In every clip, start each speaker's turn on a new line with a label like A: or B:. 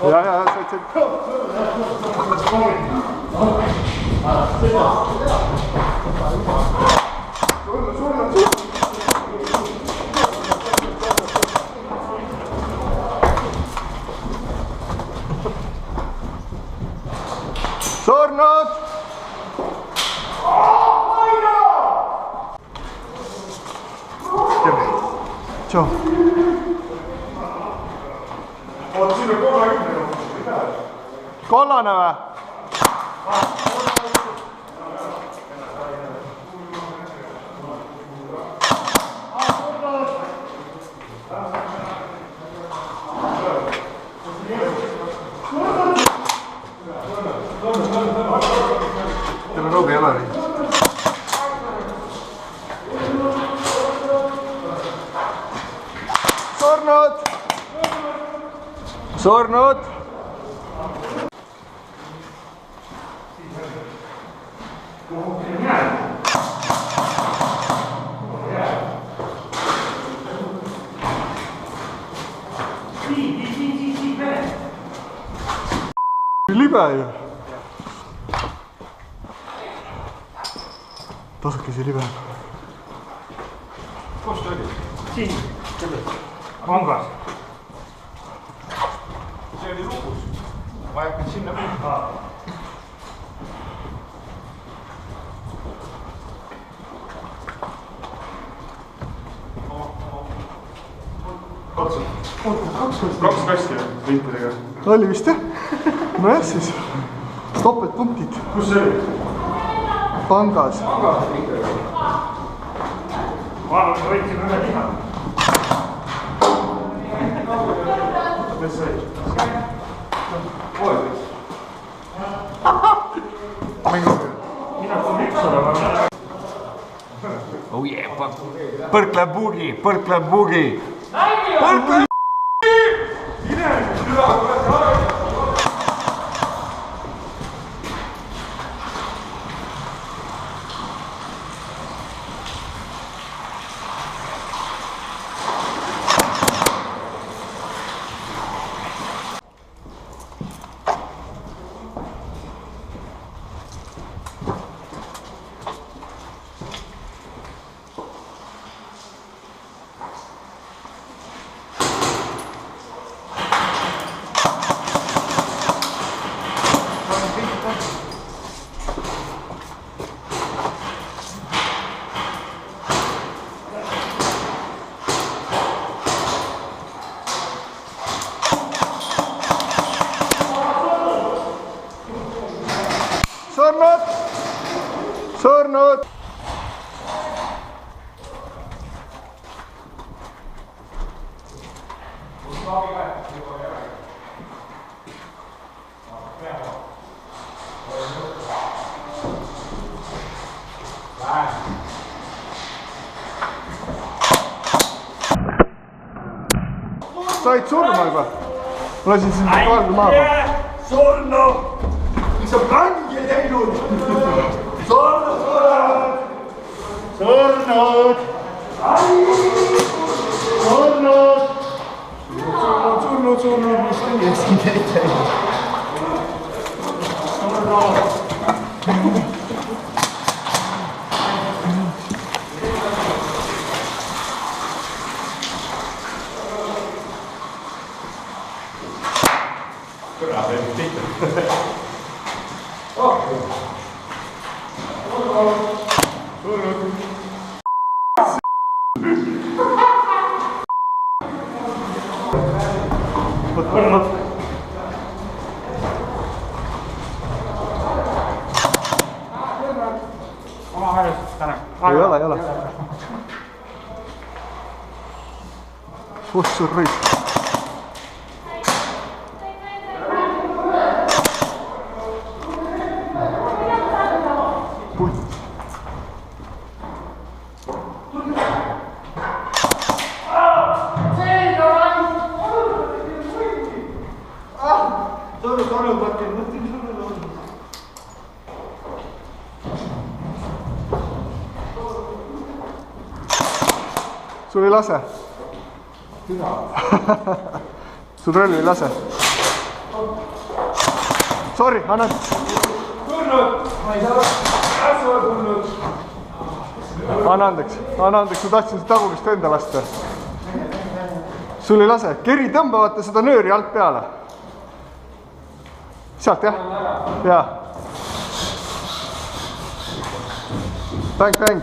A: Ja, said. Surnud! Tšau. Kollane või? Teil on roobi ei ole nii. Surnud! Surnud! Libe ju. Tasukesi libe.
B: Kus ta oli? Siin, selles vangas. See oli lukus. Ma ei hakanud sinna minna. Kaks kasti lintidega.
A: Oli vist jah? No jah siis. Topeltpunktid.
B: Kus see oli?
A: Pangas.
B: Pangas ikka. Ma arvan, et võitsime üle liha. Mis see oli? Poeg. Mina kui miksada ma...
C: Oh yeah, põrkle bugi, põrkle bugi. Põrkle bugi!
A: Surnud! Surnud! Said surma juba? Ma lasin sind valgu maha.
B: Surnud! Mis on kangi teinud? Surnud! Surnud! Surnud! Surnud! Mis teie siin teete? Surnud! Kõrra veel teinud.
A: Ei ole. Kus sul rõid? sul ei lase. sul relv ei lase. Sorry, anna.
B: Tulnud! Ma ei saa äsva tulnud.
A: Anna andeks, ma tahtsin seda tagumist enda lasta. sul ei lase, keri tõmbavate seda nööri alt peale. sealt jah? jaa. Bäng, bäng.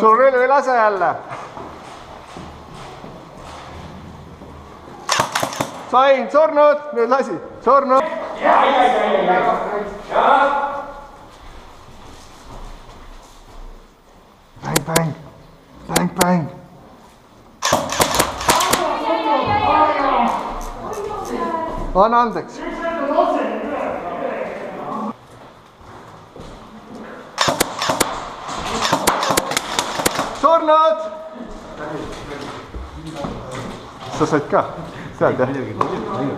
A: sul relv ei lase jälle. sain, surnud, nüüd lasi, surnud. Bäng, bäng, bäng, bäng. anna andeks. surnud! sa said ka? tead jah?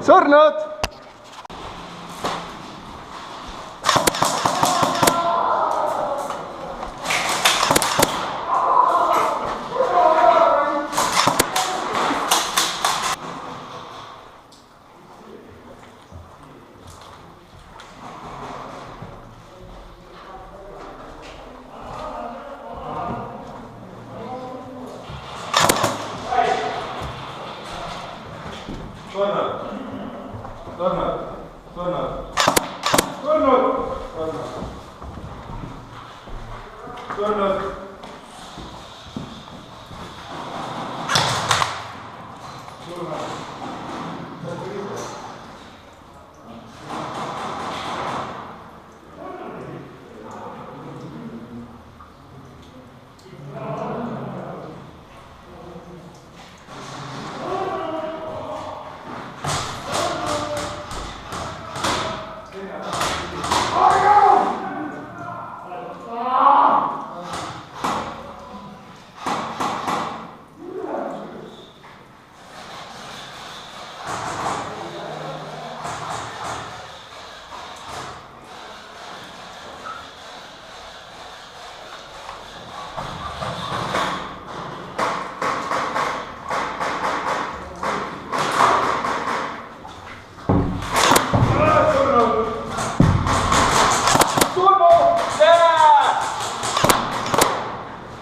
A: surnud!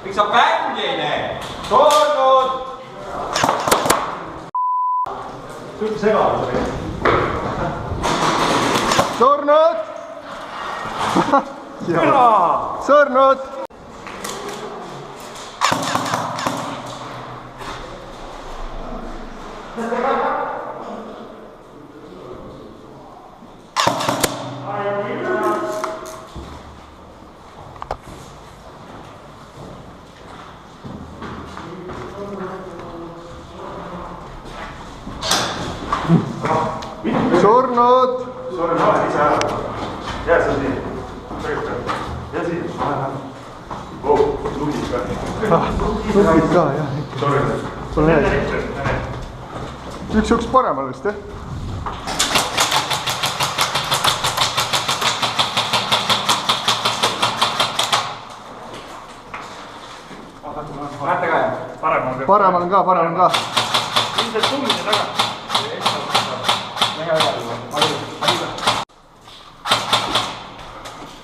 C: Miks sa bängi ei näe? Surnud!
A: surnud! surnud! surnud!
B: Sorry, ma olen ise ära. Jää sa siin. Jää siin. Oh, lugid ka.
A: lugid ka, jah.
B: Sorry.
A: sul on hea. üks paremal vist, jah?
B: Näete ka, jah?
A: paremal on ka.
B: Ilmselt tummide taga.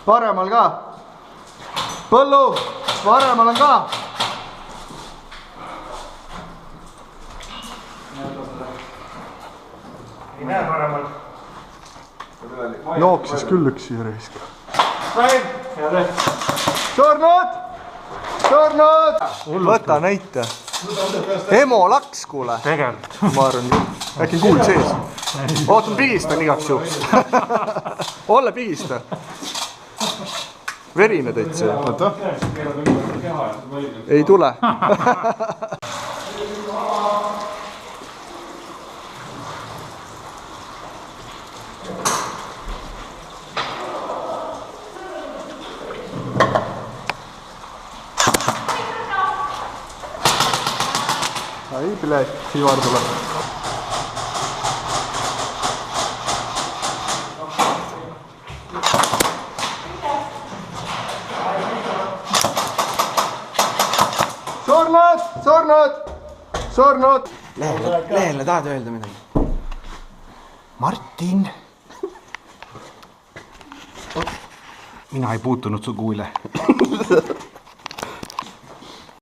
A: paremal ka. põllu, paremal on ka.
B: ei näe paremal.
A: jooksis küll üks siia reiska.
D: surnud! võta näite. Emo laks, kuule.
B: Tegelikult.
D: ma arvan, äkki on kuuld sees. oota, ma pigistan igaks juhuks. Olle, pigista. verine täitsa.
A: oota.
C: teha,
A: ei tule. Ai, blядь, Ivar tuleb. Surnud!
D: Lehele tahad öelda midagi? Martin! Mina ei puutunud su kuule.